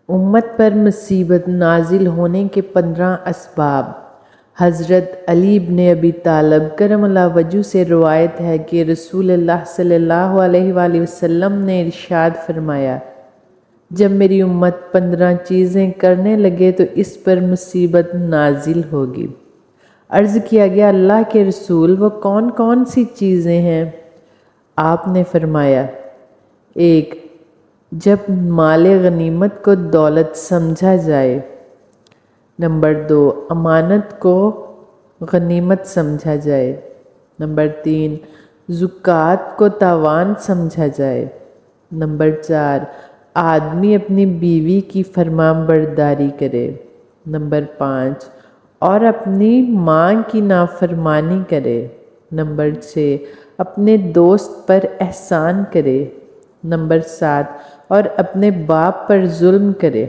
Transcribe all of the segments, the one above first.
امت پر مصیبت نازل ہونے کے 15 اسباب۔ حضرت علی بن ابی طالب کرم اللہ وجہہ سے روایت ہے کہ رسول اللہ صلی اللہ علیہ وآلہ وسلم نے ارشاد فرمایا، جب میری امت 15 چیزیں کرنے لگے تو اس پر مصیبت نازل ہوگی۔ عرض کیا گیا، اللہ کے رسول وہ کون کون سی چیزیں ہیں؟ آپ نے فرمایا، 1، جب مال غنیمت کو دولت سمجھا جائے۔ نمبر 2، امانت کو غنیمت سمجھا جائے۔ نمبر 3، زکوٰۃ کو تاوان سمجھا جائے۔ نمبر 4، آدمی اپنی بیوی کی فرمان برداری کرے۔ نمبر 5، اور اپنی ماں کی نافرمانی کرے۔ نمبر 6، اپنے دوست پر احسان کرے۔ نمبر 7، اور اپنے باپ پر ظلم کرے۔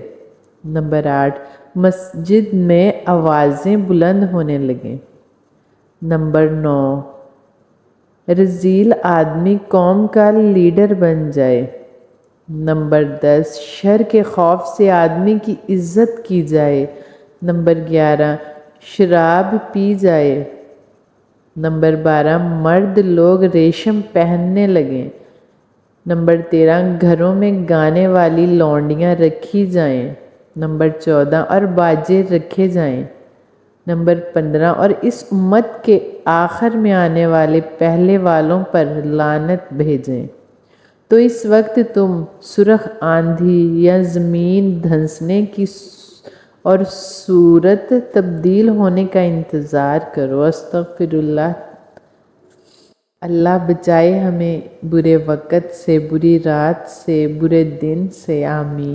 نمبر 8، مسجد میں آوازیں بلند ہونے لگیں۔ نمبر 9، رذیل آدمی قوم کا لیڈر بن جائے۔ نمبر 10، شر کے خوف سے آدمی کی عزت کی جائے۔ نمبر 11، شراب پی جائے۔ نمبر 12، مرد لوگ ریشم پہننے لگیں۔ نمبر 13، گھروں میں گانے والی لونڈیاں رکھی جائیں۔ نمبر 14، اور باجے رکھے جائیں۔ نمبر 15، اور اس امت کے آخر میں آنے والے پہلے والوں پر لعنت بھیجیں۔ تو اس وقت تم سرخ آندھی یا زمین دھنسنے کی اور صورت تبدیل ہونے کا انتظار کرو۔ استغفر اللہ۔ اللہ بچائے ہمیں برے وقت سے، بری رات سے، برے دن سے، آمین۔